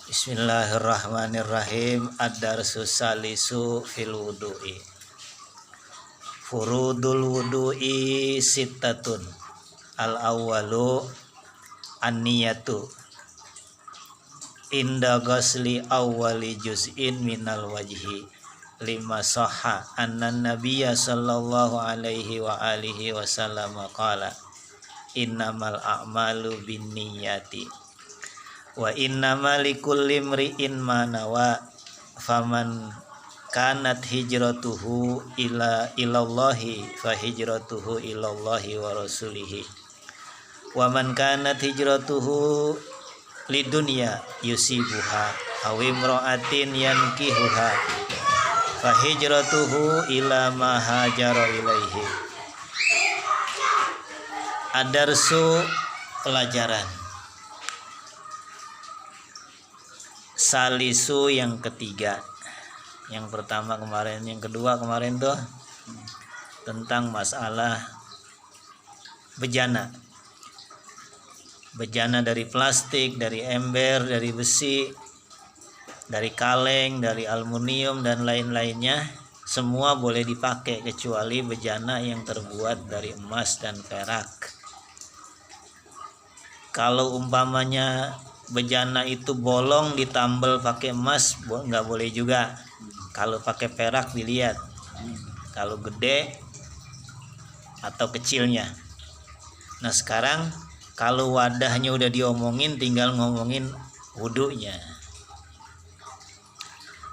Bismillahirrahmanirrahim. Ad-darsus salisu fil wudu'i. Furudul wudu'i sittatun. Al-awwalu an-niyatu inda ghusli awwali juz'in minal wajhi lima sahha anna nabiyya sallallahu alaihi wa alihi wasallam qala innamal a'malu binniyati wa innamal likulli imri'in ma nawa faman kanat hijratuhu ilallahi fa hijratuhu ilallahi wa rasulihi wa man kanat hijratuhu lidunya yusibuha aw imra'atin yankihuha fa hijratuhu ila ma hajara ilaihi. Ad-darsu, pelajaran salisu yang ketiga. Yang pertama kemarin, yang kedua kemarin tuh tentang masalah bejana. Bejana dari plastik, dari ember, dari besi, dari kaleng, dari aluminium dan lain-lainnya, semua boleh dipakai kecuali bejana yang terbuat dari emas dan perak. Kalau umpamanya bejana itu bolong ditambal pakai emas, nggak boleh juga. Kalau pakai perak dilihat kalau gede atau kecilnya. Nah sekarang kalau wadahnya udah diomongin, tinggal ngomongin wudunya.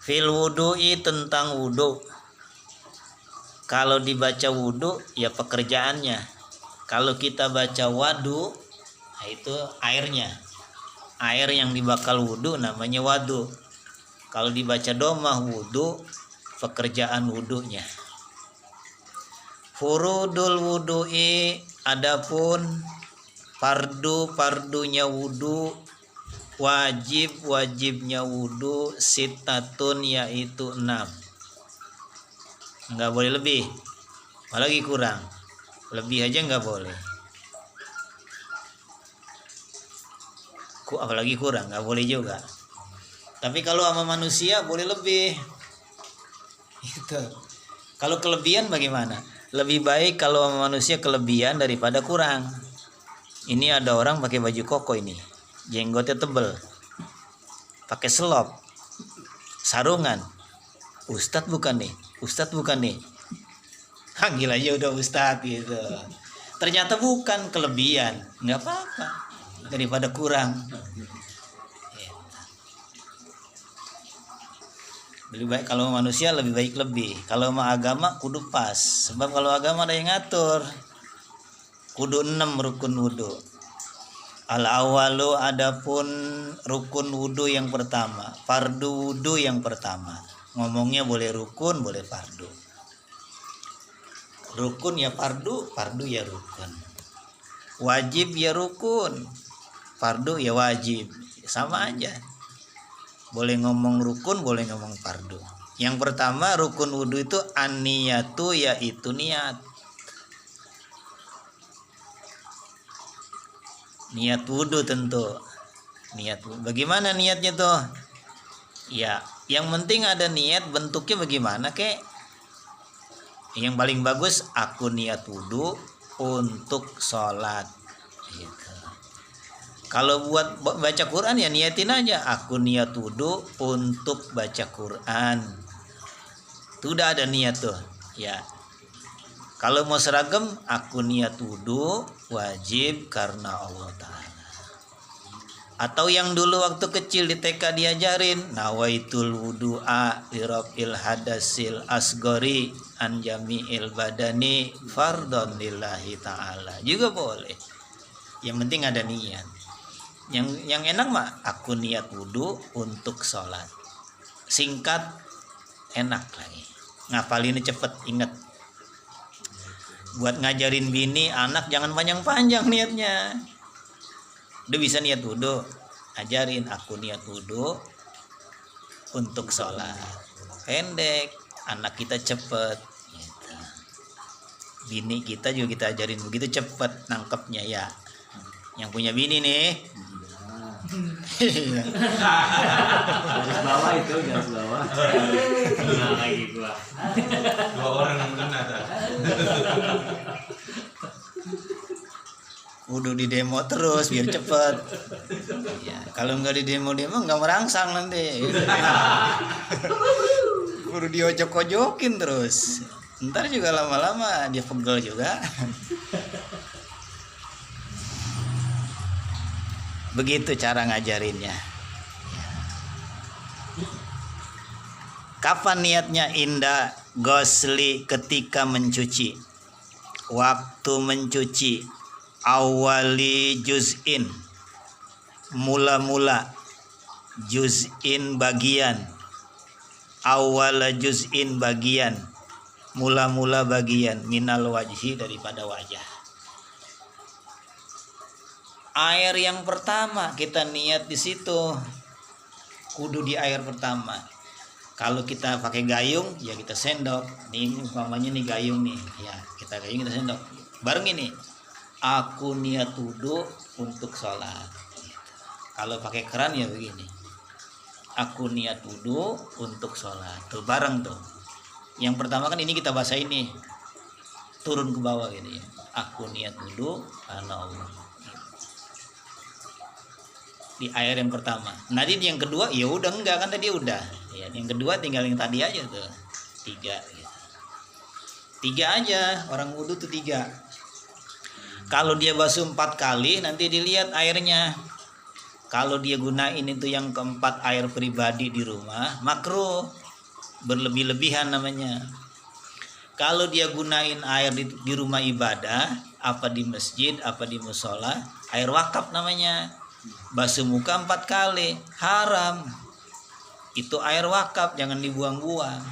Fil wudu'i, tentang wudu. Kalau dibaca wudu ya pekerjaannya. Kalau kita baca wadu, nah itu airnya. Air yang dibakal wudu namanya wadu. Kalau dibaca domah wudu, pekerjaan wudunya. Furudul wudu'i, adapun fardunya wudu, wajibnya wudu, sittatun, yaitu 6. Nggak boleh lebih, apalagi kurang. Lebih aja nggak boleh, apalagi kurang nggak boleh juga. Tapi kalau sama manusia boleh lebih. Itu. Kalau kelebihan bagaimana? Lebih baik kalau sama manusia kelebihan daripada kurang. Ini ada orang pakai baju koko ini, jenggotnya tebel, pakai selop, sarungan. Ustadz bukan nih? Panggil aja udah ustadz gitu. Ternyata bukan, kelebihan, nggak apa-apa daripada kurang. Lebih baik kalau manusia lebih baik lebih. Kalau sama agama kudu pas. Sebab kalau agama ada yang ngatur. Kudu 6 rukun wudu. Al-awalu, adapun rukun wudu yang pertama. Fardu wudu yang pertama. Ngomongnya boleh rukun, boleh fardu. Rukun ya fardu, fardu ya rukun. Wajib ya rukun, fardu ya wajib. Sama aja. Boleh ngomong rukun, boleh ngomong fardu. Yang pertama rukun wudu itu an-niyatu, yaitu niat. Niat wudu tentu. Niat wudu. Bagaimana niatnya tuh? Ya, yang penting ada niat, bentuknya bagaimana kek? Yang paling bagus aku niat wudu untuk sholat. Gitu. Kalau buat baca Quran ya niatin aja, aku niat wudu untuk baca Quran. Itu udah ada niat tuh, ya. Kalau mau seragam, aku niat wudu wajib karena Allah Ta'ala. Atau yang dulu waktu kecil di TK diajarin, nawaitul wudu'a lirafil hadasil asgori an jami'il badani fardhon lillahi ta'ala. Juga boleh. Yang penting ada niat. Yang enak mah aku niat wudu untuk sholat. Singkat, enak lagi. Ngapalinnya cepet, inget. Buat ngajarin bini, anak jangan panjang-panjang niatnya. Udah bisa niat wudu, ajarin aku niat wudu untuk sholat. Pendek, anak kita cepet. Gitu. Bini kita juga kita ajarin begitu cepet nangkepnya ya. Yang punya bini nih, Iya. Garis bawah itu, garis bawah. Nah, lagi gua. 2 orang yang kena dah. Kudu di demo terus biar cepet. Ya, kalau nggak di demo nggak merangsang nanti. Kudu diojok-ojokin terus. Ntar juga lama-lama dia pegel juga. Begitu cara ngajarinnya. Kapan niatnya indah? Ghusli, ketika mencuci. Waktu mencuci. Awali juz'in, mula-mula. Juz'in, bagian. Awala juz'in, bagian. Mula-mula bagian. Minal wajhi, daripada wajah. Air yang pertama kita niat di situ, kudu di air pertama. Kalau kita pakai gayung ya kita sendok. Ini umpamanya nih gayung nih, ya kita gayung kita sendok. Bareng ini, aku niat wudu untuk sholat. Kalau pakai keran ya begini, aku niat wudu untuk sholat. Tuh bareng tuh. Yang pertama kan ini kita basahin nih, turun ke bawah gitu ya. Aku niat wudu karena Allah. Di air yang pertama. Nanti yang kedua ya udah enggak, kan tadi udah. Ya, yang kedua tinggal yang tadi aja tuh. 3 gitu. 3 aja, orang wudu tuh 3. Kalau dia basuh 4 kali nanti dilihat airnya. Kalau dia gunain itu yang keempat air pribadi di rumah, makruh. Berlebih-lebihan namanya. Kalau dia gunain air di rumah ibadah, apa di masjid, apa di musola, air wakaf namanya. Basuh muka 4 kali, haram. Itu air wakaf, jangan dibuang-buang.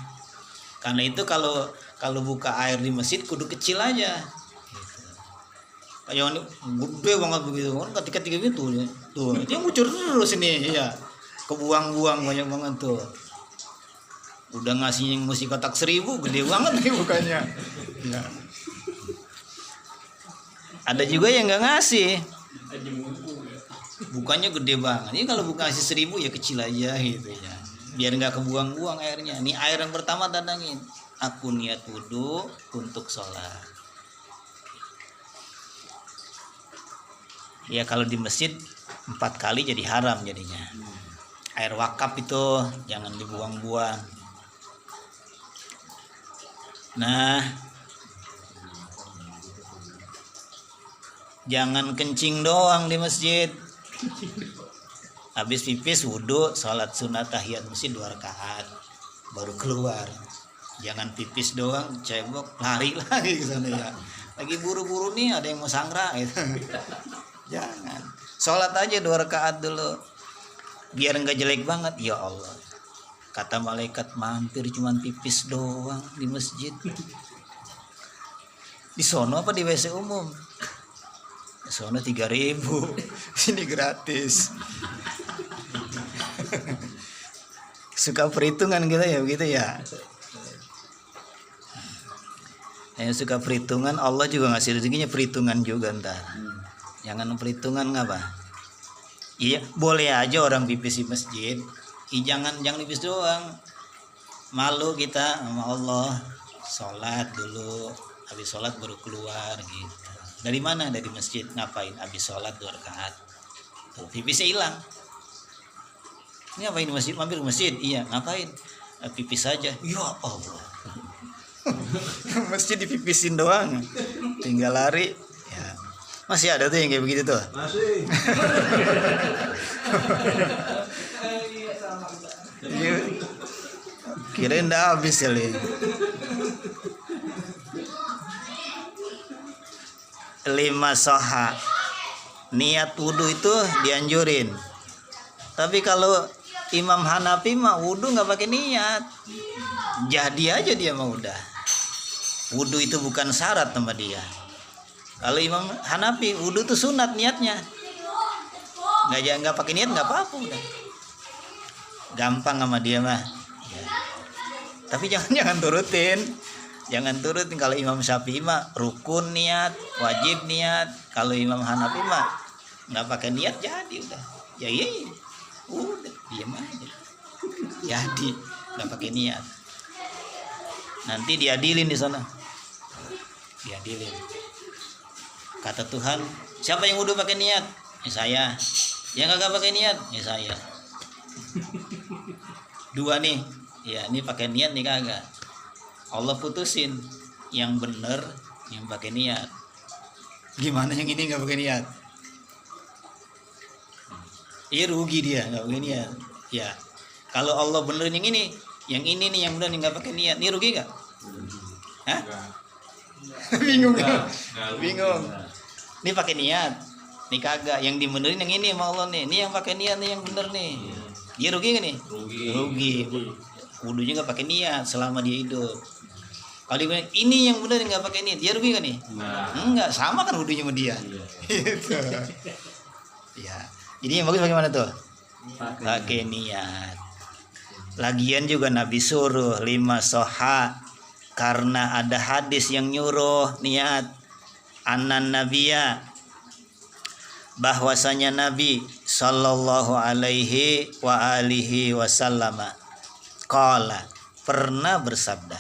Karena itu kalau buka air di masjid kudu kecil aja. Kayak ini gede banget begitu kan, ketika itu tuh itu yang ngucur terus ini ya, kebuang-buang banyak banget tuh. Udah ngasih yang mesti kotak 1000, gede banget nih bukannya. Ya. Ada juga yang nggak ngasih, bukannya gede banget. Ini kalau bukan ngasih 1000 ya kecil aja gitu ya, biar nggak kebuang-buang airnya. Ini air yang pertama tandangin, aku niat wudu untuk sholat. Ya kalau di masjid 4 kali jadi haram jadinya. Air wakaf itu jangan dibuang-buang. Nah, jangan kencing doang di masjid. Habis pipis wudu, sholat sunat tahiyat masjid 2 rakaat baru keluar. Jangan pipis doang, cebok lari lagi ke sana ya. Lagi buru-buru nih, ada yang mau sangra gitu. Jangan. Sholat aja 2 rakaat dulu. Biar enggak jelek banget. Ya Allah, kata malaikat mampir cuman pipis doang di masjid. Di sono apa di WC umum? Di sono 3.000, sini gratis. Suka perhitungan kita ya begitu ya. Yang suka perhitungan, Allah juga ngasih rezekinya perhitungan juga ntar. Jangan perhitungan ngapa? Iya, boleh aja orang pipis di masjid. Jangan pipis doang. Malu kita sama Allah. Sholat dulu, habis sholat baru keluar gitu. Dari mana? Dari masjid. Ngapain? Habis sholat 2 rakaat. Tuh, pipisnya hilang. Ini ngapain di masjid? Mampir ke masjid? Iya, ngapain? Pipis saja. Ya Allah. Masjid dipipisin doang. Tinggal lari. Ya. Masih ada tuh yang kayak begitu tuh. Masih. Kirain udah habis kali. 5 soha. Niat wudu itu dianjurin. Tapi kalau Imam Hanafi mah wudu nggak pakai niat. Jadi aja dia mah udah. Wudu itu bukan syarat sama dia. Kalau Imam Hanafi wudu tuh sunat niatnya. Nggak pakai niat nggak apa-apa udah. Gampang sama dia mah. Ya. Tapi jangan turutin. Jangan turutin. Kalau Imam Syafi'i mah rukun niat, wajib niat. Kalau Imam Hanafi mah nggak pakai niat jadi udah. Ya iya, udah diam aja. Jadi nggak pakai niat. Nanti diadilin di sana. Diadilin. Kata Tuhan, siapa yang wudhu pakai niat? Ya saya. Yang kagak pakai niat? Ya saya. Dua nih. Ya ini pakai niat nih kagak. Allah putusin yang bener yang pakai niat. Gimana yang ini nggak pakai niat? Iya rugi dia nggak pakai niat. Ya kalau Allah benerin yang ini nih yang bener yang nggak pakai niat, ini rugi nggak? Hah? Bingung kan? Bingung. Ini pakai niat, ini kagak. Yang dibenerin yang ini sama Allah nih. Ini yang pakai niat nih yang bener nih. Dia rugi nggak nih? Rugi. Wudhunya nggak pakai niat selama dia hidup. Kalau dia bilang ini yang bener nggak pakai niat, dia rugi nggak nih? Enggak, sama kan wudhunya sama dia. Gitu. Ya. Jadi yang bagus bagaimana tuh? Pakai niat. Lagian juga Nabi suruh 5 soha karena ada hadis yang nyuruh niat. Anan Nabiya, bahwasanya Nabi sallallahu alaihi wa alihi wasallam qala, pernah bersabda,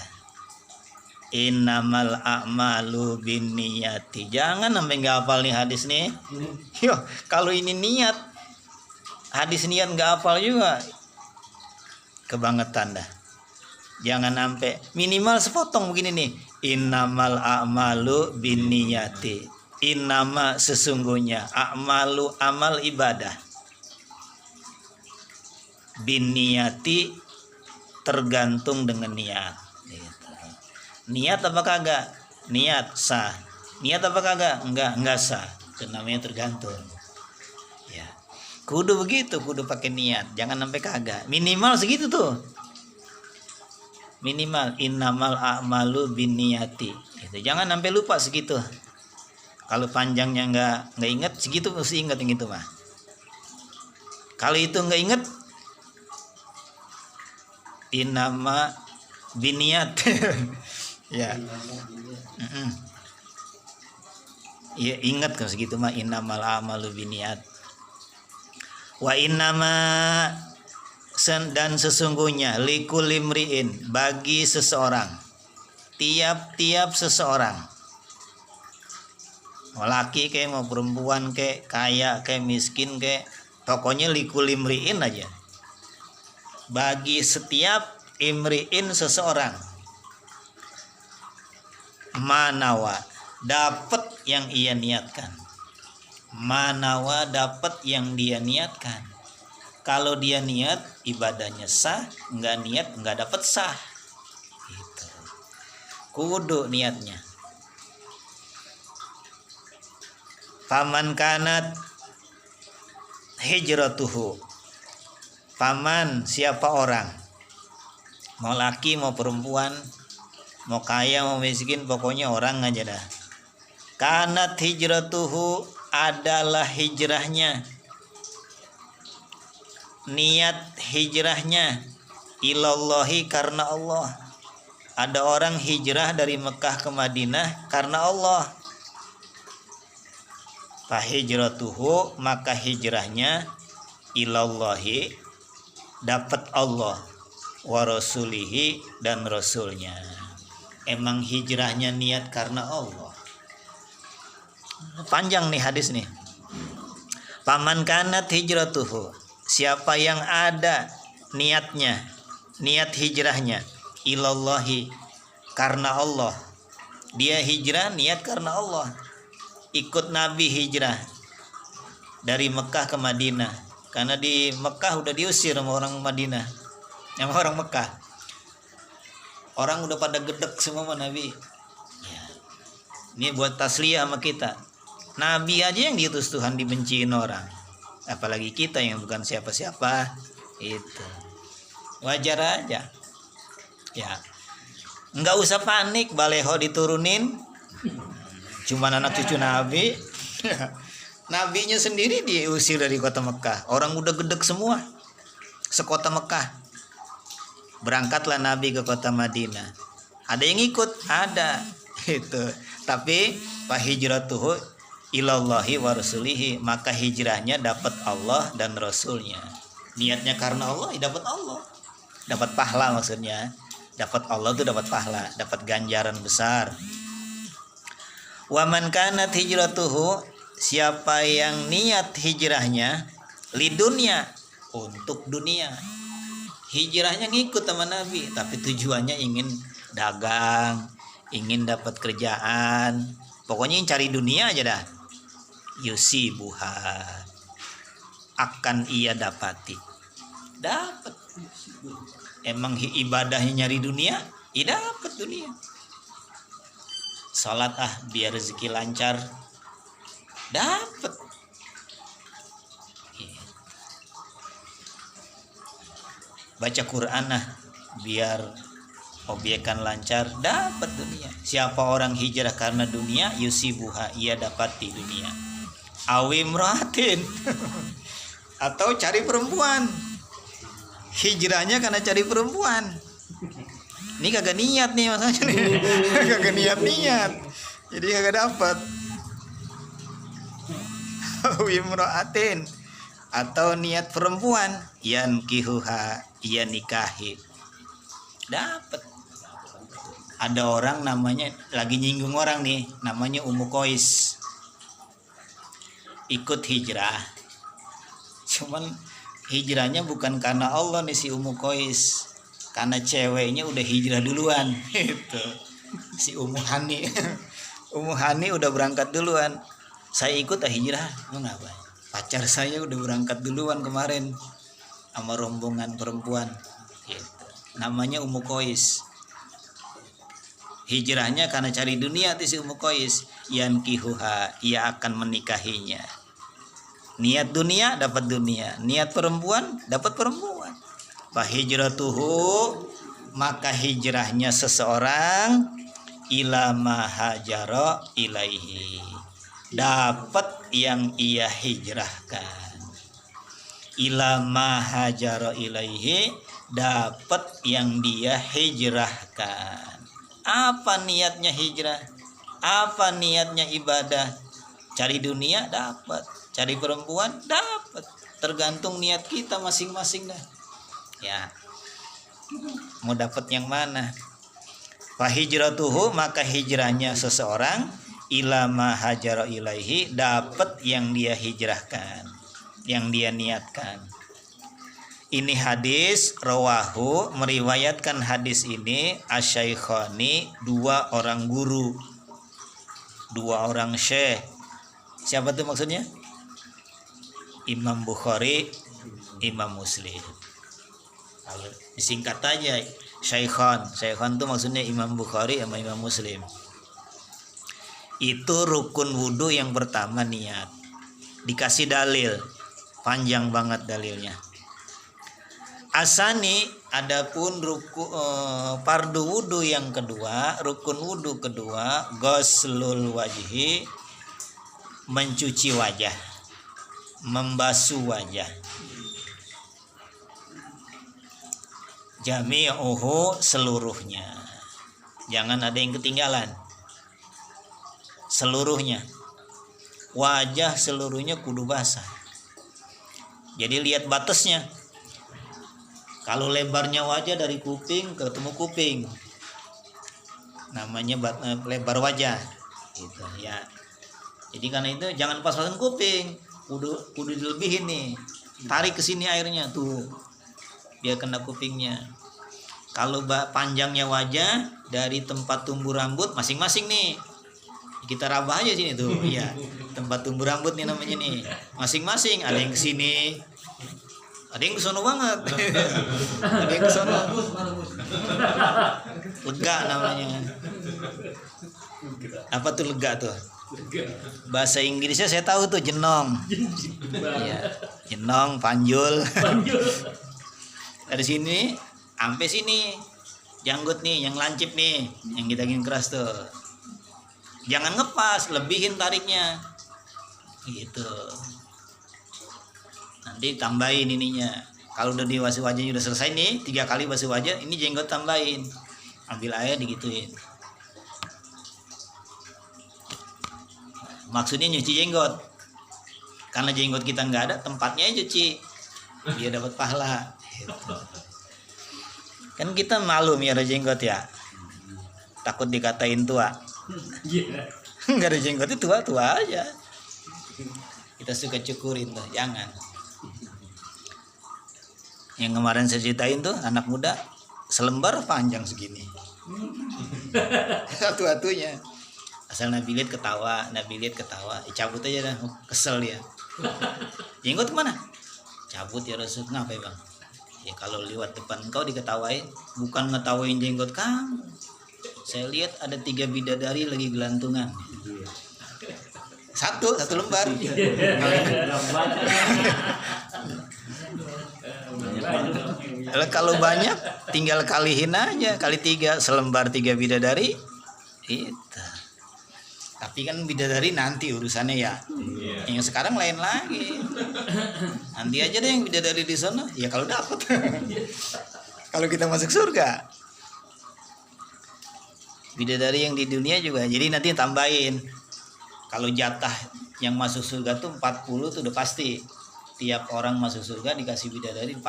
innamal a'malu binniyati. Jangan sampai nggak hafal nih hadis nih. Yo, kalau ini niat, hadis niat nggak hafal juga, kebangetan dah. Jangan sampai, minimal sepotong begini nih. Innamal a'malu binniyati. Innama sesungguhnya, a'malu amal ibadah, binniyati tergantung dengan niat. Gitu. Niat apa kagak? Niat sah. Niat apa kagak? Enggak sah. Itu namanya tergantung. Ya. Kudu begitu, kudu pakai niat. Jangan sampai kagak. Minimal segitu tuh. Minimal innamal a'malu binniyati. Gitu. Jangan sampai lupa segitu. Kalau panjangnya nggak inget, segitu mesti ingat yang itu mah. Kalau itu nggak inget, innama binniyat. Ya. Ya ingat kan segitu mah, innamal a'malu binniyat. Wa innama, dan sesungguhnya, likulli imri'in, bagi seseorang, tiap-tiap seseorang, mau laki kayak mau perempuan kayak kaya kayak miskin kayak, pokoknya likulli imri'in aja, bagi setiap imri'in seseorang, manawa, dapat yang ia niatkan. Manawa, dapat yang dia niatkan. Kalau dia niat, ibadahnya sah. Enggak niat, enggak dapat sah. Gitu. Kudu niatnya. Faman kanat hijratuhu. Faman, siapa orang, mau laki mau perempuan, mau kaya mau miskin, pokoknya orang aja dah. Kanat hijratuhu, adalah hijrahnya, niat hijrahnya, ilallahi, karena Allah. Ada orang hijrah dari Mekah ke Madinah karena Allah. Fahijratuhu, maka hijrahnya, ilallahi, dapat Allah, wa rasulihi, dan rasulnya. Emang hijrahnya niat karena Allah. Panjang nih hadis nih. Paman kanat hijratuhu, siapa yang ada niatnya, niat hijrahnya, ilallahi, karena Allah. Dia hijrah niat karena Allah. Ikut Nabi hijrah dari Mekah ke Madinah. Karena di Mekah udah diusir sama orang Madinah, sama orang Mekah. Orang udah pada gedek semua sama Nabi. Ya. Ini buat tasliyah sama kita. Nabi aja yang diutus Tuhan dibenciin orang, apalagi kita yang bukan siapa-siapa. Itu wajar aja. Ya, nggak usah panik. Baleho diturunin, cuman anak cucu Nabi. Nabinya sendiri diusir dari kota Mekah. Orang udah gedek semua sekota Mekah. Berangkatlah Nabi ke kota Madinah. Ada yang ikut, ada itu. Tapi fa hijratuhu ilallahi wa rasulihi, maka hijrahnya dapat Allah dan Rasulnya. Niatnya karena Allah, ya dapat Allah, dapat pahala, maksudnya dapat Allah tuh dapat pahala, dapat ganjaran besar. Wa man kanat hijratuhu, siapa yang niat hijrahnya lidunya, untuk dunia, hijrahnya ngikut sama Nabi tapi tujuannya ingin dagang, ingin dapat kerjaan, pokoknya yang cari dunia aja dah, yusibuha, akan ia dapati. Dapat. Emang ibadahnya nyari dunia, ya dapat dunia. Salat biar rezeki lancar, dapat. Baca Quran biar obyekan lancar, dapat dunia. Siapa orang hijrah karena dunia, yusibuha, ia dapati dunia. Awimratin atau cari perempuan, hijrahnya karena cari perempuan. Ini kagak niat nih maksudnya nih. Kagak niat, jadi kagak dapat. Awimratin atau niat perempuan, yankihuha, ia nikahi, dapat. Ada orang namanya, lagi nyinggung orang nih, namanya Ummu Qais, ikut hijrah, cuman hijrahnya bukan karena Allah nih si Ummu Qais, karena ceweknya udah hijrah duluan itu si Ummu Hani. Ummu Hani udah berangkat duluan, saya ikut hijrah, mengapa? Pacar saya udah berangkat duluan kemarin sama rombongan perempuan gitu. Namanya Ummu Qais, hijrahnya karena cari dunia tuh si Ummu Qais, yankihuha, ia akan menikahinya. Niat dunia dapat dunia, niat perempuan dapat perempuan. Fahijratuhu, maka hijrahnya seseorang ila ma hajara ilaihi, dapat yang ia hijrahkan. Ila ma hajara ilaihi, dapat yang dia hijrahkan. Apa niatnya hijrah? Apa niatnya ibadah? Cari dunia dapat, cari perempuan dapat. Tergantung niat kita masing-masing dah. Ya. Mau dapat yang mana? Fa hijratuhu, maka hijrahnya seseorang ila ma hajara ilaihi, dapat yang dia hijrahkan, yang dia niatkan. Ini hadis rawahu, meriwayatkan hadis ini asyaikhani, dua orang guru, dua orang syekh. Siapa tuh maksudnya? Imam Bukhari, Imam Muslim. Kalau disingkat aja syaikhan. Syaikhan tuh maksudnya Imam Bukhari sama Imam Muslim. Itu rukun wudhu yang pertama, niat. Dikasih dalil, panjang banget dalilnya. Asani, adapun fardu wudhu yang kedua, rukun wudhu kedua, ghuslul wajhi, mencuci wajah, membasuh wajah. Jami'uhu, seluruhnya, jangan ada yang ketinggalan, seluruhnya. Wajah seluruhnya kudu basah. Jadi lihat batasnya. Kalau lebarnya wajah dari kuping ketemu kuping, namanya lebar wajah gitu ya. Jadi karena itu jangan pas-pasan kuping, kudu dilebihin nih. Tarik ke sini airnya tuh, biar kena kupingnya. Kalau panjangnya wajah dari tempat tumbuh rambut masing-masing nih, kita rabah aja sini tuh, ya. Tempat tumbuh rambut nih namanya nih, masing-masing. Ada yang ke sini, ada yang kesono banget, ada yang kesono. Lega namanya. Apa tuh lega tuh? Bahasa Inggrisnya saya tahu tuh, jenong. Ya, jenong, panjul. Dari sini sampai sini, janggut nih, yang lancip nih, yang kita ingin keras tuh. Jangan ngepas, lebihin tariknya, gitu. Nanti tambahin ininya. Kalau udah dibasuh wajahnya udah selesai nih, 3 kali basuh wajah, ini jenggot tambahin. Ambil air digituin. maksudnya nyuci jenggot. Karena jenggot kita nggak ada, tempatnya aja cuci, dia dapat pahala. Gitu. Kan kita malu miara jenggot ya, takut dikatain tua. Nggak ada jenggot itu tua aja. Kita suka cukurin tuh, jangan. Yang kemarin saya ceritain tuh anak muda selembar panjang segini. Satu-satunya. Asal Nabi lihat ketawa, cabut aja dah, kesel dia. Jenggot kemana? Cabut ya Rasul. Kenapa ya bang? Ya kalau lewat depan kau diketawain, bukan ngetawain jenggot kamu. Saya lihat ada 3 bidadari lagi gelantungan. Satu lembar. Kalau banyak tinggal kalihin aja, kali 3, selembar 3 bidadari. Itu. Tapi kan bidadari nanti urusannya ya. Yang sekarang lain lagi. Nanti aja deh yang bidadari di sana. Ya kalau dapat. Kalau kita masuk surga. Bidadari yang di dunia juga. Jadi nanti tambahin. Kalau jatah yang masuk surga tuh 40 tuh udah pasti. Tiap orang masuk surga dikasih bidadari 40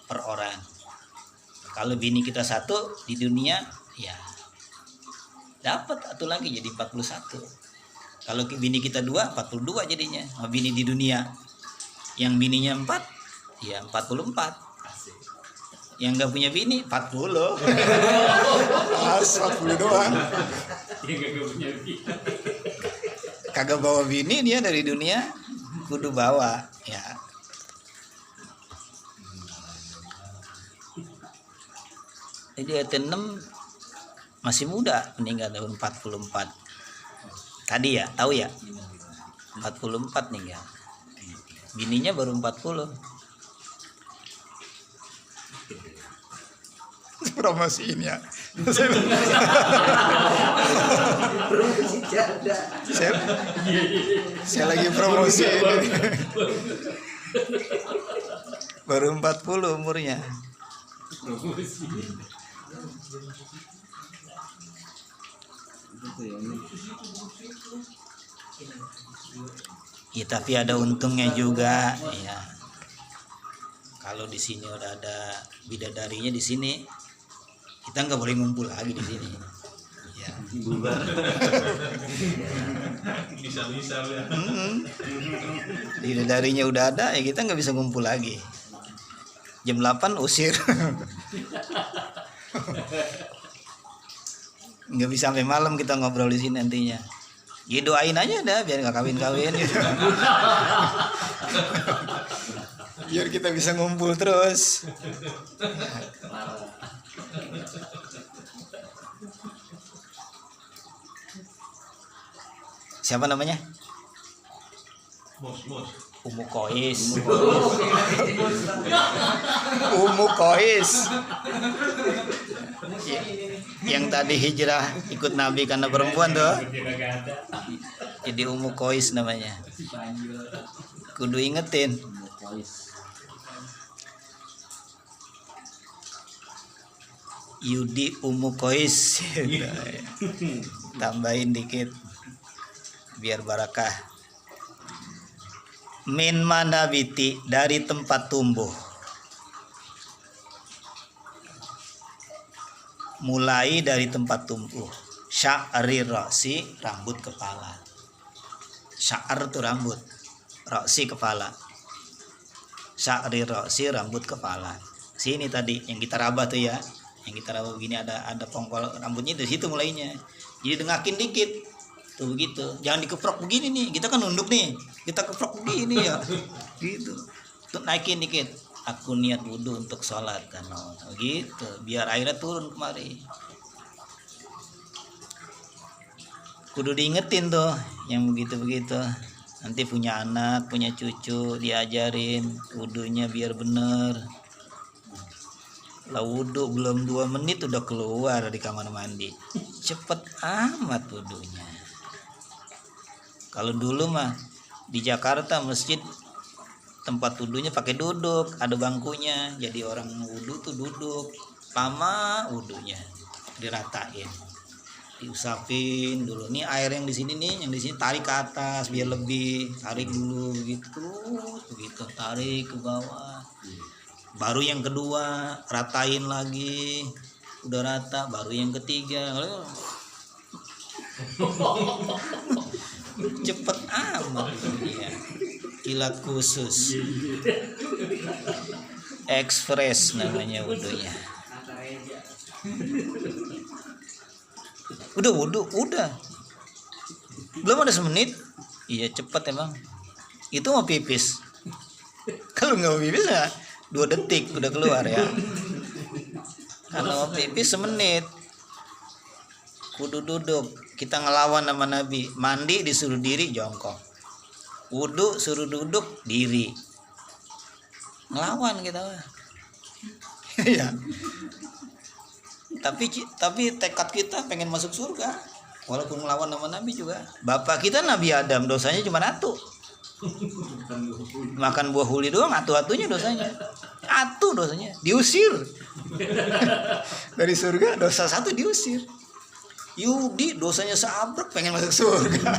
per orang. Kalau bini kita 1 di dunia, ya dapat satu lagi jadi 41. Kalau bini kita 2, 42 jadinya. Nah, bini di dunia yang bininya 4, ya 44. Yang nggak punya bini 40. Mas 40 doang. Kagak bawa bini dia dari dunia, kudu bawa ya. Jadi ayat 6 masih muda, meninggal tahun 44. Tadi ya, tahu ya? 44 meninggal. Bininya baru 40. Promosiin ya. Saya lagi promosi ini. Baru 40 umurnya. Ya tapi ada untungnya juga ya. Kalau di sini udah ada bidadarinya di sini, kita nggak boleh ngumpul lagi di sini. Ya. Bisa ya. Bidadarinya udah ada, ya kita nggak bisa ngumpul lagi. Jam 8 usir. Nggak bisa sampai malam kita ngobrol di sini nantinya. Ya doain aja dah biar nggak kawin-kawin gitu. Biar kita bisa ngumpul terus. Siapa namanya? Mus. Ummu Qais. Ummu Qais. Yang tadi hijrah ikut Nabi karena perempuan tuh. Jadi Ummu Qais namanya. Kudu ingetin. Yudi Ummu Qais. Tambahin dikit biar barakah. Min manabiti, dari tempat tumbuh. Mulai dari tempat tumbuh. Sya'ri ra'si, rambut kepala. Sya'ar itu rambut, ra'si kepala. Sya'ri ra'si, rambut kepala. Sini tadi yang kita raba tuh ya. Yang kita raba begini ada pongkol rambutnya dari situ mulainya. Jadi dengakin dikit. Tuh begitu. Jangan dikeprok begini nih. Kita kan nunduk nih. Kita keprok begini ya. Gitu. Tuh naikin dikit. Aku niat wudhu untuk sholat kan. Gitu. Biar airnya turun kemari. Kudu diingetin tuh yang begitu-begitu. Nanti punya anak, punya cucu, diajarin wudhunya biar bener. Lah wudhu belum 2 menit udah keluar dari kamar mandi. Cepet amat wudhunya. Kalau dulu mah di Jakarta masjid tempat wudhunya pakai duduk, ada bangkunya. Jadi orang wudhu tuh duduk, lama wudhunya diratain. diusapin dulu. Nih air yang di sini nih, yang di sini tarik ke atas biar lebih, tarik dulu begitu, tarik ke bawah. Baru yang kedua ratain lagi, udah rata, baru yang ketiga. Cepet amat ya. Kilat khusus, express namanya wudunya. Udah belum ada semenit. Iya cepet emang. Itu mau pipis, kalau nggak mau pipis ya 2 detik udah keluar ya. Kalau mau pipis semenit. Kudu duduk. Kita ngelawan sama Nabi. Mandi disuruh diri jongkok, wudu suruh duduk diri. Ngelawan kita ya. Tapi tekad kita pengen masuk surga walaupun melawan sama Nabi juga. Bapak kita Nabi Adam dosanya cuma atu, makan buah huli doang, atu-atunya dosanya, diusir dari surga. Dosa 1 diusir. Yudi dosanya seabrek pengen masuk surga.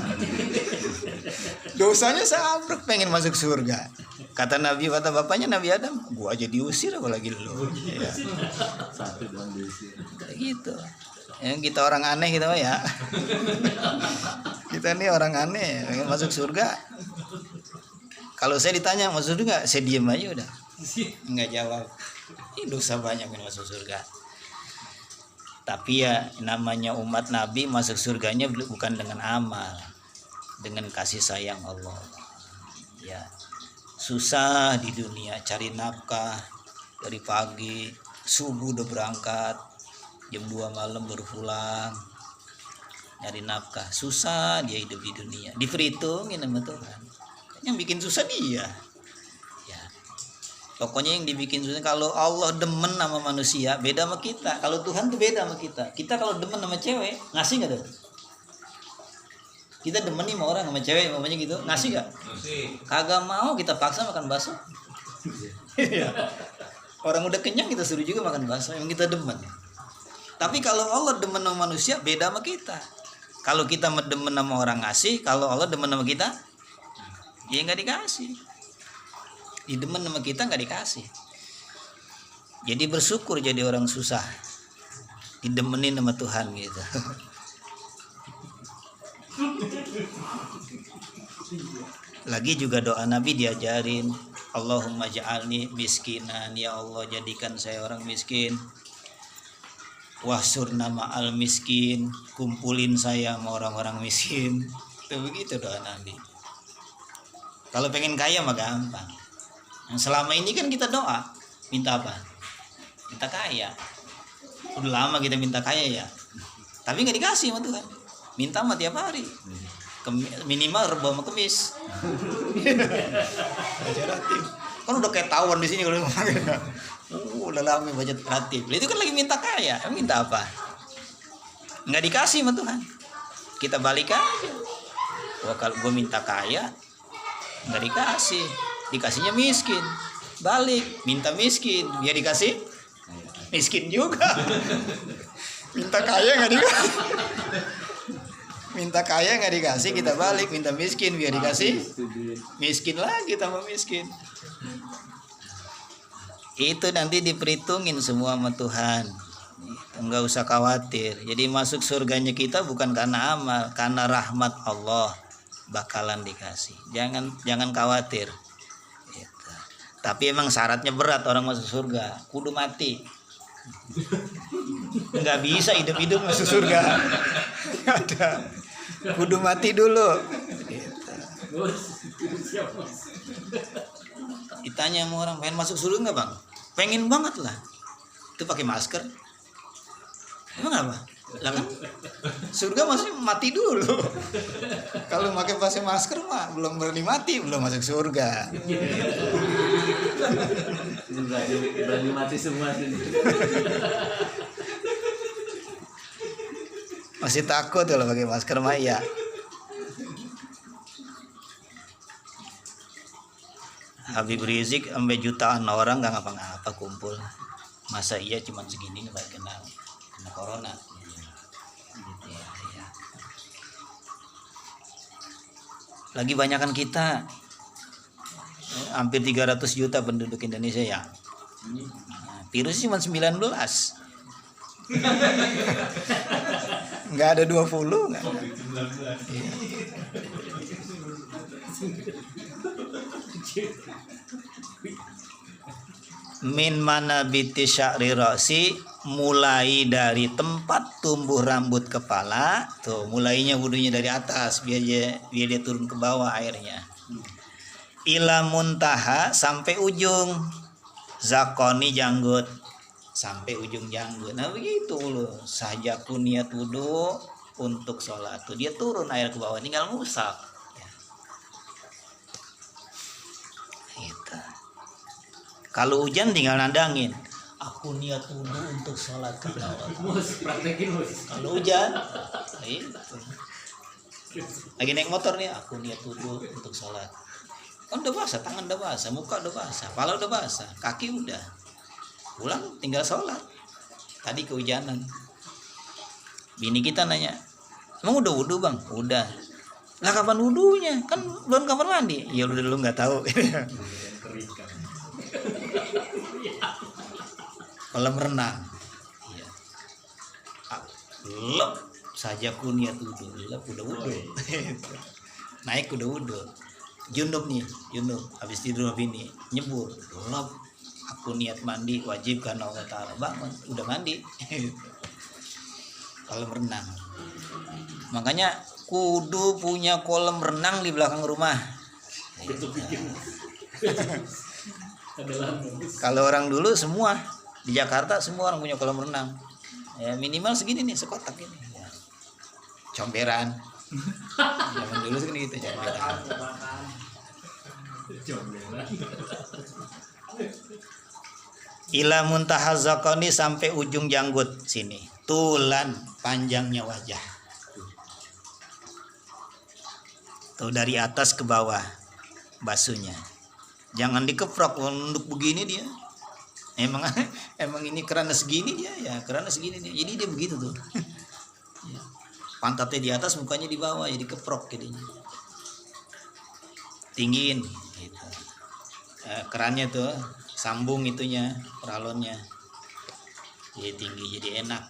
Dosanya seabrek pengen masuk surga. Kata bapaknya Nabi Adam, gua aja diusir apalagi lu. Ya. Satu doang diusir. Kayak gitu. Yang kita orang aneh gitu ya. Kita nih orang aneh, pengen masuk surga. Kalau saya ditanya masuk surga, saya diem aja udah. Enggak jawab. Ini dosa banyak pengen masuk surga. Tapi ya namanya umat Nabi masuk surganya bukan dengan amal, dengan kasih sayang Allah. Ya. Susah di dunia cari nafkah dari pagi, subuh udah berangkat, jam 2 malam baru pulang. Nyari nafkah, susah dia hidup di dunia. Diperhitungin sama Tuhan. Yang bikin susah dia. Ya. Pokoknya yang dibikin susah, kalau Allah demen sama manusia beda sama kita. Kalau Tuhan tuh beda sama kita. Kita kalau demen sama cewek, ngasih enggak tuh? Kita demen nih sama orang, sama cewek mamanya gitu, ngasih gak? Ngasih. Kagak mau, kita paksa makan bakso. Iya. Orang udah kenyang kita suruh juga makan bakso, yang kita demen. Tapi kalau Allah demen sama manusia beda sama kita. Kalau kita demen sama orang ngasih, kalau Allah demen sama kita, ya nggak dikasih. Demen sama kita nggak dikasih. Jadi bersyukur jadi orang susah, didemenin sama Tuhan gitu. Lagi juga doa Nabi diajarin, Allahumma ja'alni miskinan, ya Allah jadikan saya orang miskin. Wahsurna ma'al miskin, kumpulin saya sama orang-orang miskin. Itu begitu doa Nabi. Kalau pengen kaya mah gampang. Yang selama ini kan kita doa minta apa? Minta kaya. Udah lama kita minta kaya ya, tapi nggak dikasih sama Tuhan. Minta mah tiap hari, minimal Rebo sama Kemis. Kan udah kayak tawon di sini kalau ngomongin. Udah lama baca ratib. Itu kan lagi minta kaya. Minta apa? Nggak dikasih sama Tuhan. Kita balik aja. Wah, kalau gue minta kaya nggak dikasih, dikasihnya miskin. Balik minta miskin, dia dikasih miskin juga. Minta kaya nggak dikasih. Minta kaya nggak dikasih, kita balik minta miskin biar dikasih miskin lagi, tambah miskin. Itu nanti diperhitungin semua sama Tuhan. Nggak usah khawatir. Jadi masuk surganya kita bukan karena amal, karena rahmat Allah bakalan dikasih. Jangan khawatir. Gitu. Tapi emang syaratnya berat orang masuk surga, kudu mati. Nggak bisa hidup-hidup masuk surga. Ada. Kudu mati dulu. Gitu. Ditanya sama orang, pengen masuk surga nggak bang? Pengen banget lah. Itu pakai masker. Emang apa? Lah kan surga maksudnya mati dulu. Kalau pakai masker mah belum berani mati, belum masuk surga. Berani mati semua sini. Masih takut kalau pakai masker mah ya. Habib Rizik sampai jutaan orang nggak ngapa-ngapa kumpul. Masa iya cuma segini nggak kena corona. Gitu ya. Lagi banyakan kita. Hampir 300 juta penduduk Indonesia ya. Nah, virus cuma 19. Nggak ada 20 nggak ada. Min manabiti sya'ri ra'si, mulai dari tempat tumbuh rambut kepala. Tuh, mulainya wudunya dari atas biar dia turun ke bawah airnya. Ila muntaha, sampai ujung zakoni janggut, sampai ujung janggut. Nah begitu loh, sajaku niat wudu untuk sholat tuh dia turun air ke bawah, tinggal ngusap ya. Gitu. Kalau hujan tinggal nandangin, aku niat wudu untuk sholat ke bawah. Mus, praktekin mus. Kalau hujan gitu. Lagi naik motor nih, aku niat wudu untuk sholat. Kan udah basah, tangan udah basah, muka udah basah, kepala udah basah, kaki udah. Pulang tinggal sholat. Tadi kehujanan. Bini kita nanya, emang udah wudu bang? Udah. Lah kapan wudunya? Kan belum kamar mandi. Ya udah lu nggak tahu. Kolam renang. Iya. Lep saja ku niat wudu, lep udah wudu. Naik udah wudu. Junub nih, junub habis tidur sama bini, nyebur, lep aku niat mandi wajib karena Allah Ta'ala, bangun udah mandi. Kolam renang, makanya kudu punya kolam renang di belakang rumah. Kalau orang dulu semua di Jakarta semua orang punya kolam renang ya, minimal segini nih, sekotak ini ya. Comberan zaman dulu segini gitu, comberan. Ila muntaha zakoni, sampai ujung janggut sini, tulan panjangnya wajah tuh dari atas ke bawah basuhnya, jangan dikeprok untuk begini dia. Emang ini kerana segini dia ya, kerana segini dia, jadi dia begitu tuh. Pantatnya di atas, mukanya di bawah, jadi keprok jadinya. Tinggiin gitu. Kerannya tuh sambung itunya, peralonnya jadi tinggi, jadi enak.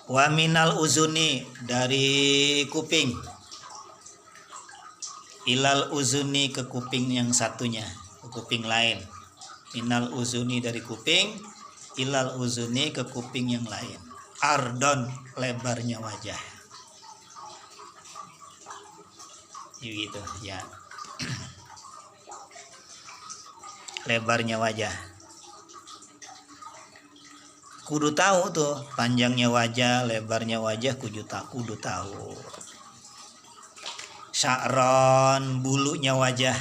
Wa minal uzuni, dari kuping, ilal uzuni, ke kuping yang satunya, ke kuping lain. Minal uzuni, dari kuping, ilal uzuni, ke kuping yang lain. Ardon, lebarnya wajah. Gitu ya. Lebarnya wajah. Kudu tahu tuh, panjangnya wajah, lebarnya wajah, kudu tahu. Sya'ron, bulunya wajah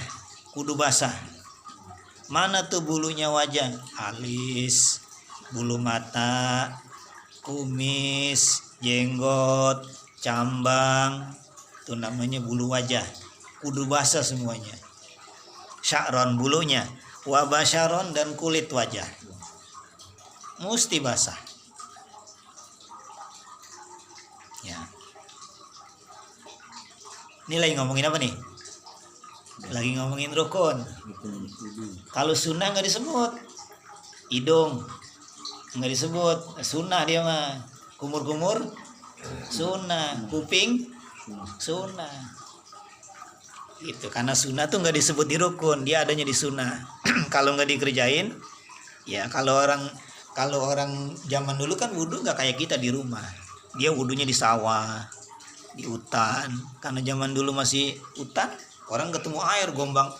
kudu basah. Mana tuh bulunya wajah? Alis, bulu mata, kumis, jenggot, cambang, itu namanya bulu wajah, kudu basah semuanya. Sya'ron, bulunya, wa basyaron, dan kulit wajah mesti basah ya. Ini lagi ngomongin apa nih? Lagi ngomongin rukun. Kalau sunnah nggak disebut, hidung nggak disebut, sunnah dia mah. Kumur-kumur sunnah, kuping sunnah. Itu karena sunnah tuh nggak disebut di rukun, dia adanya di sunnah. Kalau nggak dikerjain, ya kalau orang zaman dulu kan wudhu nggak kayak kita di rumah, dia wudhunya di sawah, di hutan. Karena zaman dulu masih hutan, orang ketemu air,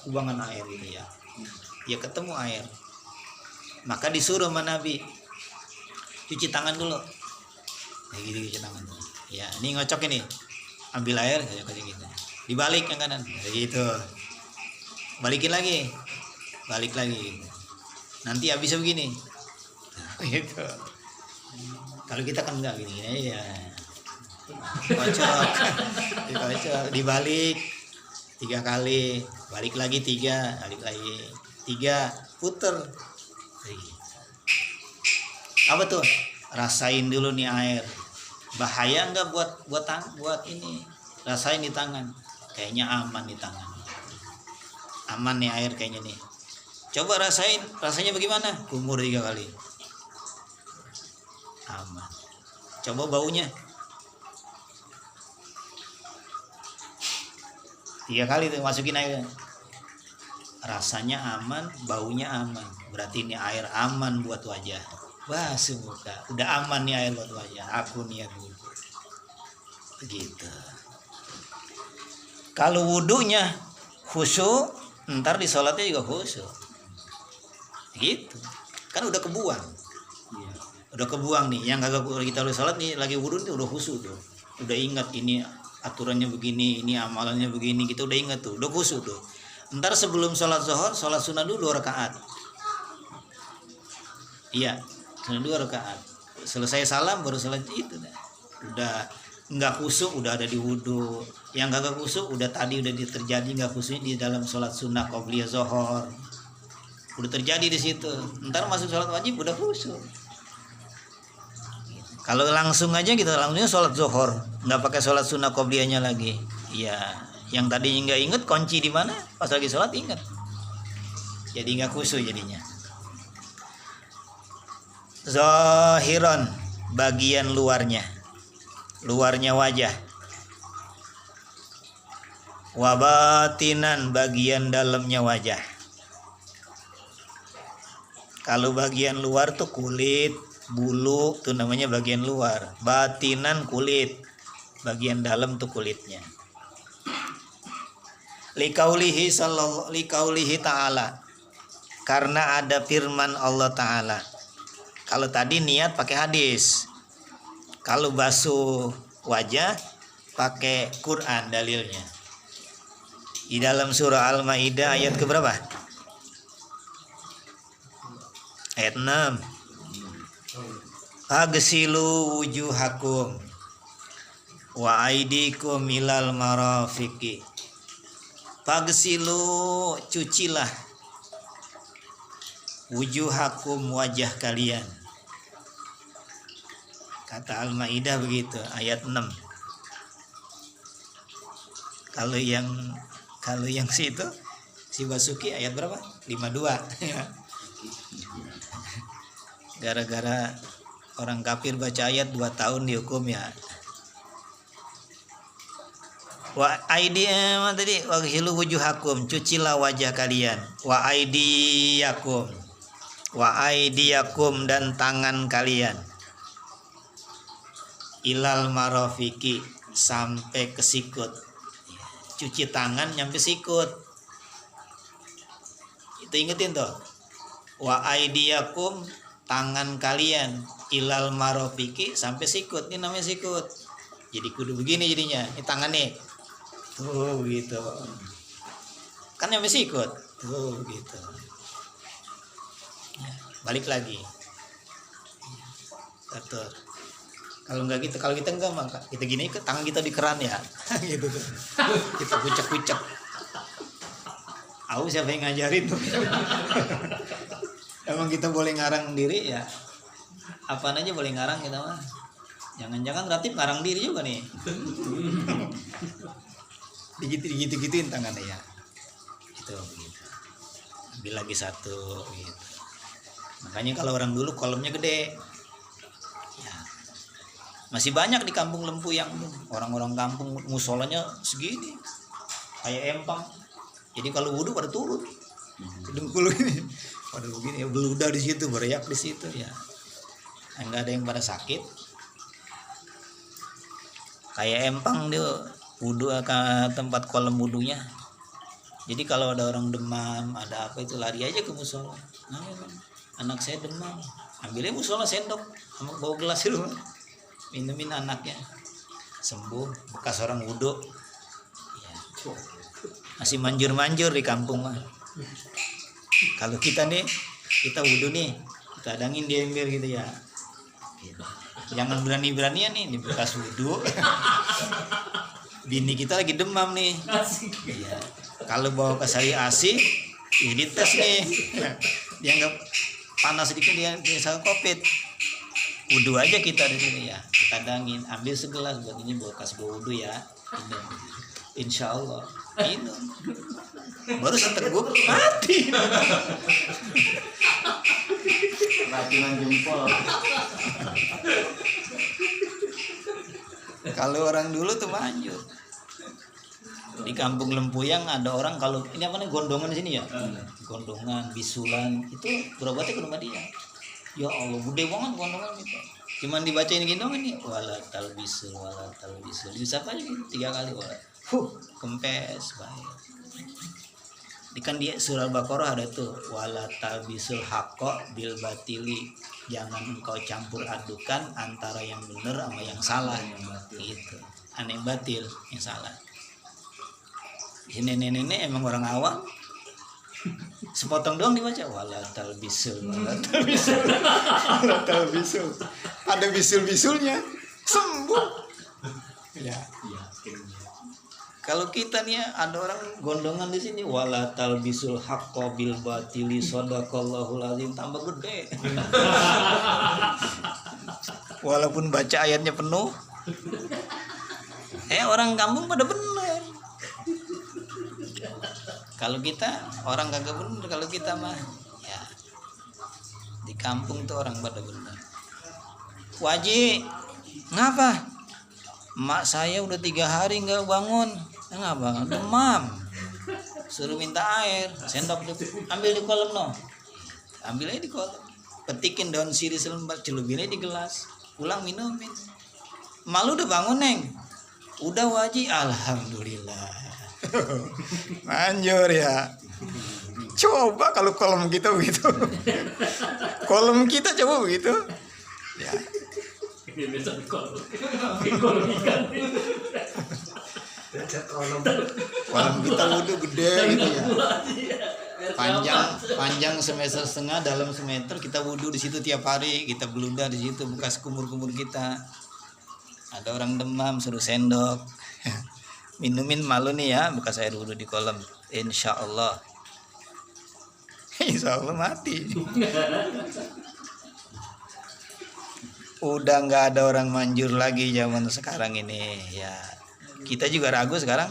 kubangan air gitu ya. Dia ketemu air, maka disuruh sama Nabi, cuci tangan dulu. Kayak gitu, cuci tangan dulu. Ya, ini ngocok ini, ambil air kayak gitu. Dibalik yang kanan, kayak gitu. Balikin lagi, balik lagi. Nanti habisnya begini. Gitu. Kalau kita kan enggak gini ya. Kocok, dibalik 3 kali, balik lagi 3, balik lagi 3, puter. Apa tuh? Rasain dulu nih air. Bahaya nggak buat ini? Rasain di tangan. Kayaknya aman di tangan. Aman nih air kayaknya nih. Coba rasain, rasanya bagaimana? Kumur 3 kali. Aman. Coba baunya. 3 kali tuh masukin air. Rasanya aman, baunya aman. Berarti ini air aman buat wajah. Basuh muka. Udah aman nih air buat wajah. Aku niat wudhu. Begitu. Kalau wudhunya khusyuk, ntar di sholatnya juga khusyuk. Gitu. Kan udah kebuang. Udah kebuang nih. Yang kagak kita udah sholat nih lagi wudhu nih udah khusyuk tuh. Udah ingat ini aturannya begini, ini amalannya begini, kita udah ingat tuh, udah khusyuk tuh. Ntar sebelum sholat zuhur, sholat sunnah dulu 2 rakaat. Iya, sunnah 2 rakaat. Selesai salam baru sholat itu. Udah nggak khusyuk, udah ada di wudhu. Yang kagak khusyuk, udah terjadi nggak khusyuk di dalam sholat sunnah qobliyah zuhur. Udah terjadi di situ. Ntar masuk sholat wajib udah khusyuk. Kalau langsung aja kita langsungnya sholat zuhur, nggak pakai sholat sunnah qobliyahnya lagi. Iya. Yang tadinya nggak inget kunci di mana, pas lagi sholat inget, jadi nggak khusyuk jadinya. Zahiron, bagian luarnya wajah. Wabatinan, bagian dalamnya wajah. Kalau bagian luar tuh kulit, bulu tuh namanya bagian luar. Batinan kulit, bagian dalam tuh kulitnya. Likaulihi ta'ala, karena ada firman Allah Ta'ala. Kalau tadi niat pakai hadis, kalau basuh wajah pakai Quran dalilnya. Di dalam surah Al-Maidah ayat keberapa? Ayat 6. Agsilu wujuhakum wa aidikum ilal marafiqi. Fagsilu, cucilah wujuhakum, wajah kalian. Kata Al-Maidah begitu, ayat 6. Kalau yang situ si Basuki ayat berapa? 52. Gara-gara orang kafir baca ayat 2 tahun dihukum ya. Wa tadi waghilu wujuhakum, cucilah wajah kalian. Wa aidiyakum dan tangan kalian. Ilal marafiki, sampai ke sikut. Cuci tangan nyampe sikut. Itu ingetin tuh. Wa aidiyakum, tangan kalian. Ilal marafiki, sampai sikut. Ini namanya sikut. Jadi kudu begini jadinya. Ini tangan nih. Tuh gitu. Kan nyampe sikut. Tuh gitu. Balik lagi. Atur. Kalau enggak gitu, kalau kita enggak maka kita gini ke tangan kita di keran ya. Gitu tuh. Kita kucek-kucek. Aku siapa yang ngajarin tuh. Emang kita boleh ngarang diri ya. Apaan aja boleh ngarang kita mah. Jangan-jangan Ratib ngarang diri juga nih. Digitu-gituin tangannya ya. Itu begitu. Ambil lagi satu gitu. Makanya kalau orang dulu kolamnya gede. Ya. Masih banyak di kampung Lempu yang orang-orang kampung musolanya segini. Kayak empang. Jadi kalau wudhu pada turun. Dengkul ini pada begini, beludah di situ, beriak di situ ya. Enggak ada yang pada sakit. Kayak empang dia wudhu ke tempat kolam wudhunya. Jadi kalau ada orang demam, ada apa itu lari aja ke musola. Nah, anak saya demam, ambilnya musola sendok, sama bawa gelas itu, minumin anaknya, sembuh. Bekas orang wudhu. Ya. Masih manjur-manjur di kampung mah. Kalau kita nih, kita wudhu nih, kita adangin di ember gitu ya. Jangan berani-beranian nih di bekas wudhu. Bini kita lagi demam nih. Iya. Kalau bawa ke sari ASI, ini tes nih. Dianggap panas sedikit dia bisa COVID. Wudhu aja kita di sini ya. Kita kadangin, ambil segelas buat ini bekas wudhu ya, minum. Insya Allah minum, baru seteguk mati. Racunan jempol. Kalau orang dulu tuh manjur. Di kampung Lempuyang ada orang kalau ini apa nih gondongan di sini ya, gondongan, bisulan itu berobatnya ke rumah dia. Ya Allah, gede banget gondongan itu. Cuman dibacain gendongan nih, wala talbisul, bisa apa aja gitu 3 kali wala. Kempes baik. Di kan dia surah Al-Baqarah ada tuh wala talbisul haqqo bil batili. Jangan engkau campur adukan antara yang benar sama yang salah. Gitu. Aneh batil yang salah. Ini nenek emang orang awam. Sepotong doang dibaca wala talbisul. Ada bisul-bisulnya sembuh. Ya. Kalau kita nih ada orang gondongan di sini wala talbisul haqqo bil batili sadaqallahul azim tambah gede. Walaupun baca ayatnya penuh. Orang kampung pada bener. Kalau kita orang kagak bener, kalau kita mah ya di kampung tuh orang pada bener. Waji, ngapa? Mak saya udah 3 hari nggak bangun. Ngapa? Demam. Suruh minta air, sendok ambil di kolam no. Ambil aja di kolam. Petikin daun sirih selembar, celupin aja di gelas. Pulang minumin. Malu udah bangun, Neng? Udah Waji, alhamdulillah. Manjur ya. Coba kalau kolam kita begitu. Kolam kita coba begitu. Ya. Ini besok di kolom ikan. Kolam kita wudhu gede gitu ya. Panjang semeter setengah, dalam semeter, kita wudhu di situ tiap hari, kita beludah di situ bekas kumur-kumur kita. Ada orang demam suruh sendok. Minumin malu nih ya bekas air wudhu di kolam. Insya Allah mati. Udah nggak ada orang manjur lagi zaman sekarang ini ya. Kita juga ragu sekarang.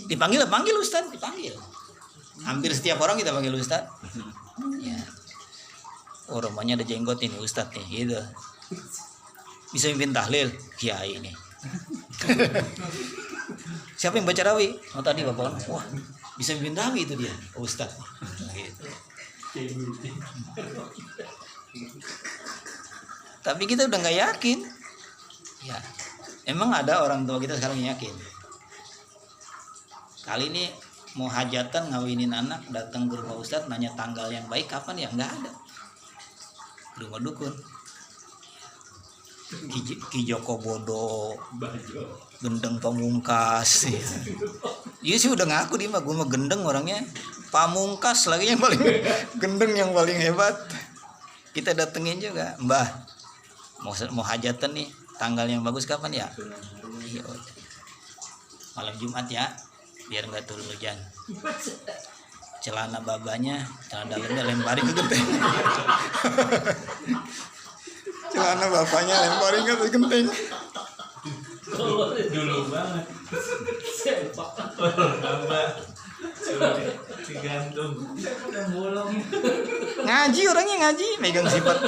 Dipanggil Ustadz, dipanggil. Hampir setiap orang kita panggil Ustadz. Ya. Oh, rumahnya ada jenggot ini Ustadz nih, gitu. Bisa mimpin tahlil, kiai ini. Siapa yang baca rawi? Oh tadi bapak. Wah, bisa mimpin rawi itu dia, Ustadz. Gitu. Tapi kita udah nggak yakin. Ya. Emang ada orang tua kita sekarang yang yakin. Kali ini mau hajatan ngawinin anak, datang ke rumah Ustadz nanya tanggal yang baik kapan ya, nggak ada. Rumah dukun. Ki Joko Bodo, Gendeng Pamungkas. Iya sih udah ngaku dia mah, gue mah gendeng orangnya. Pamungkas lagi yang paling gendeng, yang paling hebat. Kita datengin juga, Mbah. Mau hajatan nih, tanggal yang bagus kapan ya? Iya. Malam Jumat ya, biar nggak turun hujan. Celana babanya, celana dalamnya lemparin ke genteng. Celana bapaknya lemparin ke genteng. Dulu banget. Sempak. Tambah. Digantung. Ngaji orangnya ngaji, megang sifat.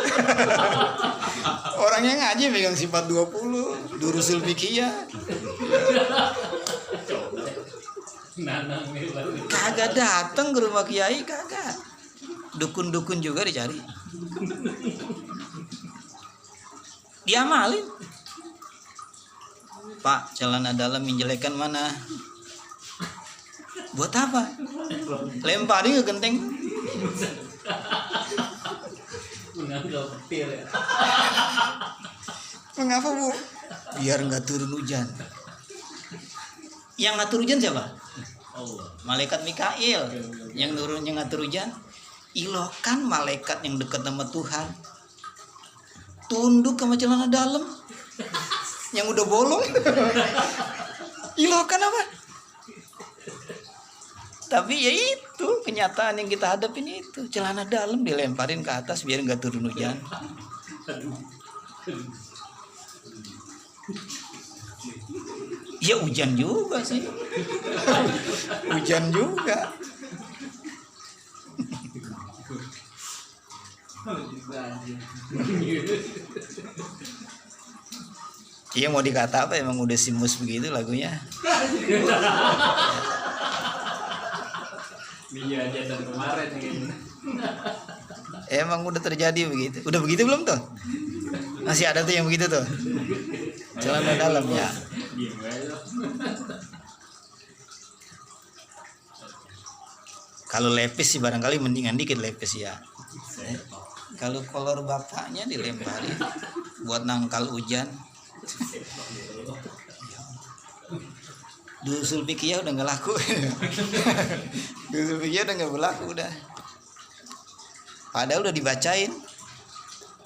Orangnya ngaji megang sifat 20, durusul fikih. Kagak datang ke rumah kiai, kagak. Dukun-dukun juga dicari. Diamalin. Pak, celana dalam menjelekan mana? Buat apa? Lemparin ke genteng. Mengapa Bu? Biar nggak turun hujan. Yang ngatur hujan siapa? Allah. Malaikat Mikail. Yang ngatur hujan. Ilokan malaikat yang dekat sama Tuhan. Tunduk sama celana dalam yang udah bolong. Ilokan apa? Tapi ya itu kenyataan yang kita hadapin itu, celana dalam dilemparin ke atas biar nggak turun hujan. Ya hujan juga sih. Hujan juga. Iya mau dikata apa emang udah simus begitu lagunya. Iya aja dari kemarin ini. Emang udah terjadi begitu. Udah begitu belum tuh? Masih ada tuh yang begitu tuh. Celana dalam ya. Diem aja. Kalau lepis sih barangkali mendingan dikit lepis ya. Kalau kolor bapaknya dilemparin buat nangkal hujan. Dusul fikih udah nggak laku. Dusul fikih udah nggak berlaku udah. Padahal udah dibacain,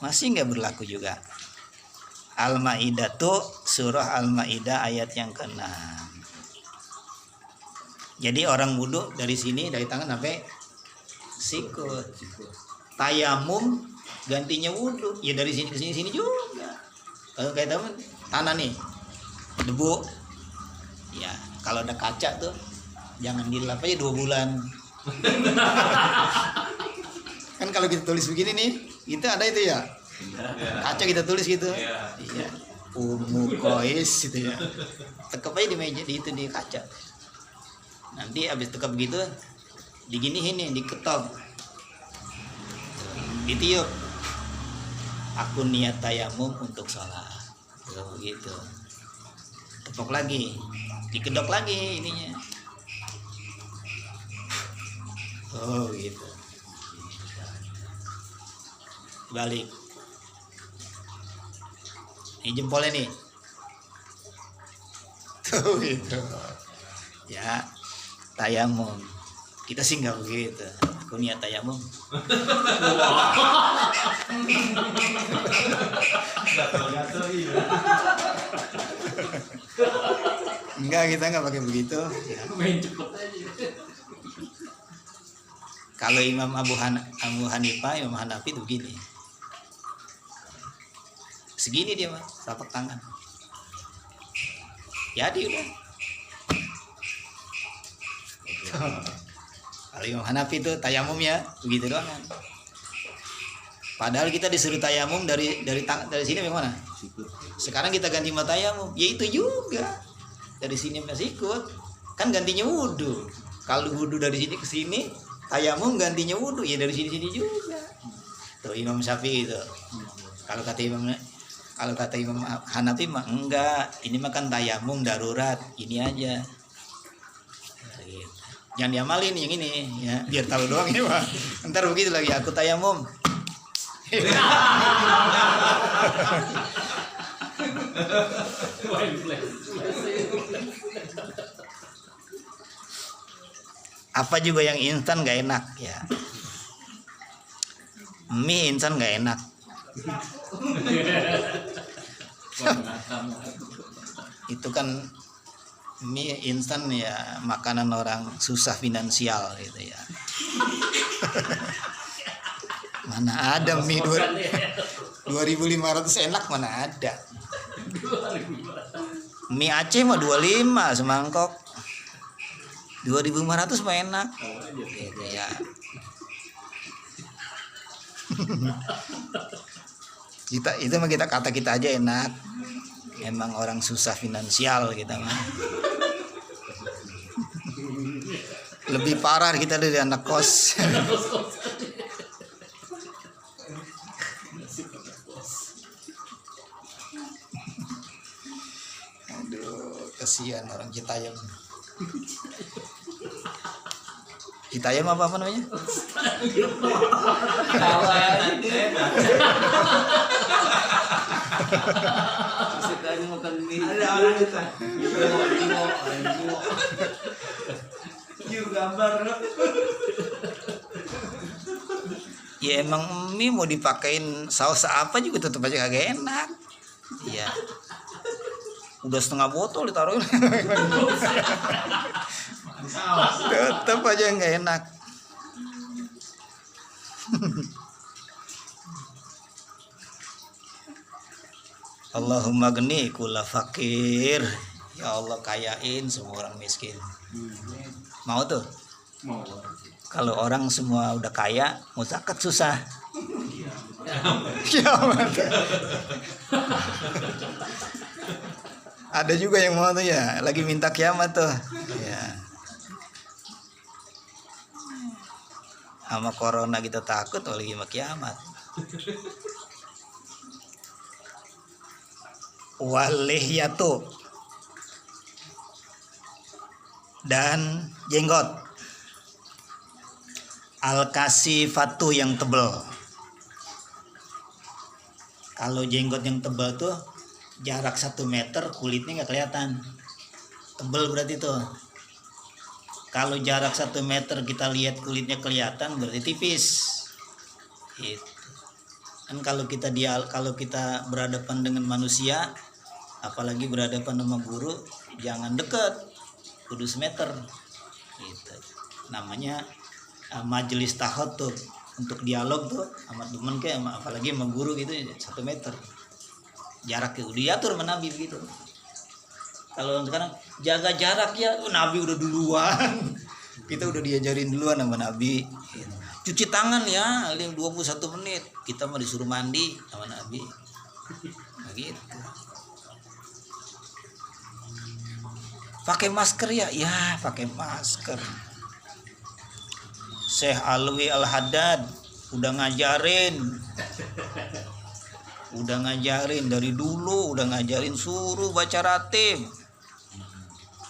masih nggak berlaku juga. Al-Maidah tuh surah Al-Maidah ayat yang ke-6. Jadi orang wudhu dari sini dari tangan sampai sikut. Tayamum gantinya wudhu. Ya dari sini ke sini juga. Kalau kayak teman tanah nih debu. Ya kalau ada kaca tuh jangan dilap aja 2 bulan. Kan kalau kita tulis begini nih, kita ada itu ya. Kaca kita tulis gitu. Iya. Ummu Qais gitu ya. Tekap aja di meja di itu di kaca. Nanti habis tekap gitu diginiin nih, diketok. Ditiup. Aku niat tayamum untuk sholat. Tuh begitu. Tepok lagi. Dikedok lagi ininya. Oh gitu. Balik. Ini jempolnya nih. Tuh gitu. Ya, tayamum. Kita sih nggak begitu. Aku niat tayamum. Gatel-gatel iya. Enggak, kita nggak pakai begitu. Ya. Main cepet aja. Kalau Imam Abu Hanifah, Imam Hanafi itu begini. Segini dia mah, telapak tangan. Jadi udah. Kalau Imam Hanafi itu tayamum ya, begitu doang kan. Padahal kita disuruh tayamum dari sini bagaimana? Sekarang kita ganti mata tayamum, ya itu juga. Dari sini masih ikut. Kan gantinya wudhu. Kalau wudhu dari sini ke sini, tayamum gantinya wudhu, ya dari sini juga. Tuh Imam Syafi'i itu. Kalau kata Imam Hanafi mah enggak, ini mah kan tayamum darurat, ini aja. Jangan diamalin yang ini ya, biar tahu doang ya mah. Ntar begitu lagi aku tayamum. Apa juga yang instan gak enak ya. Mie instan gak enak. Itu kan mie instan ya, makanan orang susah finansial gitu ya. Mana ada mie 2.500 enak, mana ada. Mie Aceh mah 25 semangkok. 2.500 mah enak. Gitu ya. Itu mah kita kata kita aja enak. Emang orang susah finansial kita mah. Lebih parah kita dari anak kos. Aduh, kasihan orang Citayam. Citayam apa namanya? Sekali makan mie. Ada orang kita. Yuk gambar. Ya emang mie mau dipakein saus apa juga tetap aja kagak enak. Iya. Udah setengah botol ditaruhin. Tetap aja nggak enak. Allahumma gni kula fakir. Ya Allah kayain semua orang miskin. Mau tuh? Mau. Kalau orang semua udah kaya, mau zakat susah. Kiamat. Ada juga yang mau tuh ya, lagi minta kiamat tuh. Ya. Sama corona kita takut, lagi mau kiamat. Walihyatu dan jenggot. Al-kasifatu yang tebal. Kalau jenggot yang tebal tuh jarak 1 meter kulitnya nggak kelihatan. Tebal berarti tuh. Kalau jarak 1 meter kita lihat kulitnya kelihatan berarti tipis. Gitu. Kan kalau kita berhadapan dengan manusia, apalagi berhadapan sama guru, jangan deket, kudu semeter. Gitu. Namanya majelis tahatub, untuk dialog tuh sama temen kayak apalagi sama guru gitu 1 meter jaraknya udah diatur sama Nabi begitu. Kalau sekarang jaga jarak ya, Nabi udah duluan. Kita udah diajarin duluan sama Nabi. Cuci tangan ya 21 menit, kita mau disuruh mandi sama Nabi. Begitu. Pakai masker ya pakai masker. Syekh Alwi Al-Haddad udah ngajarin dari dulu, udah ngajarin suruh baca ratib.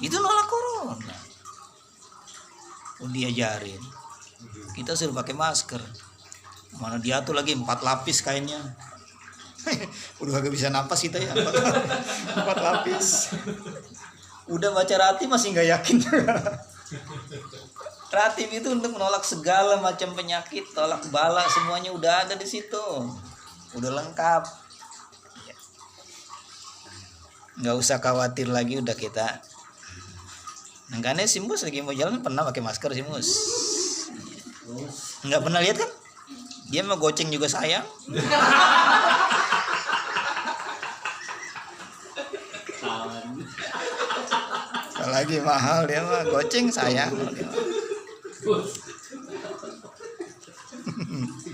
Itu nolak corona. Udah diajarin. Kita suruh pakai masker. Mana diatur lagi 4 lapis kainnya. Udah gak bisa napas kita ya 4 lapis. Udah baca ratib masih nggak yakin. Ratib itu untuk menolak segala macam penyakit, tolak bala, semuanya udah ada di situ, udah lengkap. Nggak usah khawatir lagi, udah kita. Makanya si Mus lagi mau jalan pernah pakai masker si Mus. Nggak pernah lihat kan? Dia mau goceng juga sayang. Lagi mahal dia mah goceng sayang.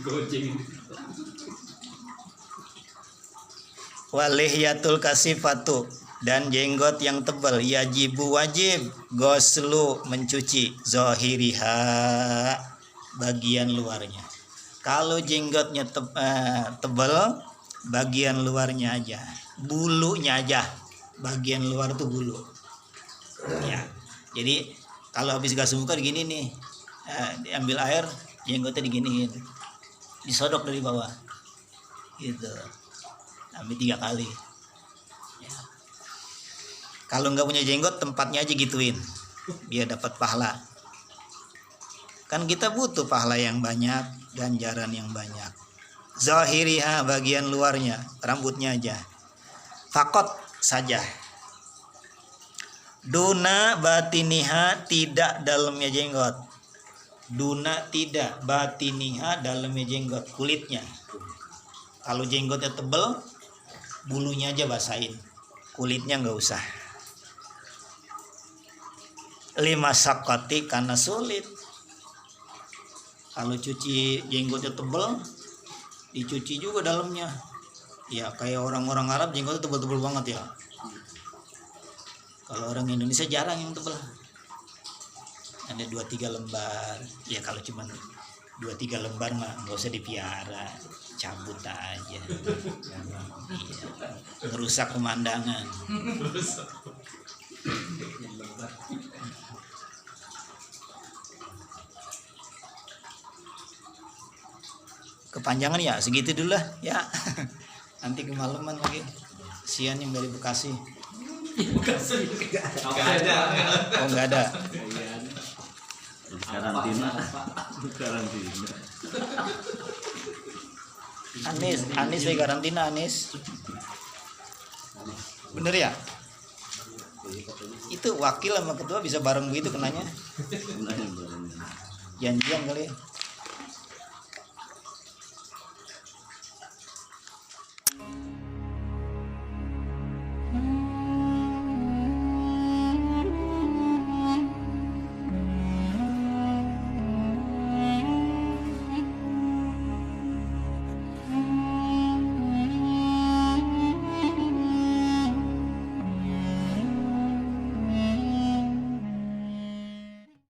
Gojeng. Walihyatul kasifatu dan jenggot yang tebal, yajibu wajib goslu mencuci zohiriha bagian luarnya. Kalau jenggotnya tebal bagian luarnya aja, bulunya aja, bagian luar tuh bulu ya. Jadi kalau habis gas muka digini nih, diambil air, jenggotnya diginiin, disodok dari bawah gitu, ambil 3 kali ya. Kalau nggak punya jenggot, tempatnya aja gituin biar dapat pahala. Kan kita butuh pahala yang banyak, ganjaran yang banyak. Zahiriha bagian luarnya, rambutnya aja, fakot saja. Duna batiniha, tidak dalamnya jenggot. Duna tidak, batiniha dalamnya jenggot, kulitnya. Kalau jenggotnya tebel, bulunya aja basahin, kulitnya nggak usah. 5 sakoti karena sulit. Kalau cuci jenggotnya tebel, dicuci juga dalamnya. Ya kayak orang-orang Arab jenggotnya tebel-tebel banget ya. Kalau orang Indonesia jarang yang tebel. Ada 2-3 lembar. Ya kalau cuma 2-3 lembar mah nggak usah dipiara, cabut aja. Iya. Ngerusak pemandangan. Kepanjangan ya segitu dulu lah ya. Nanti kemalaman lagi. Sian yang dari Bekasi. Oh nggak ada. Karantina. Anis dari karantina Anis. Bener ya? Itu wakil sama ketua bisa bareng begitu kenanya. Janjian kali.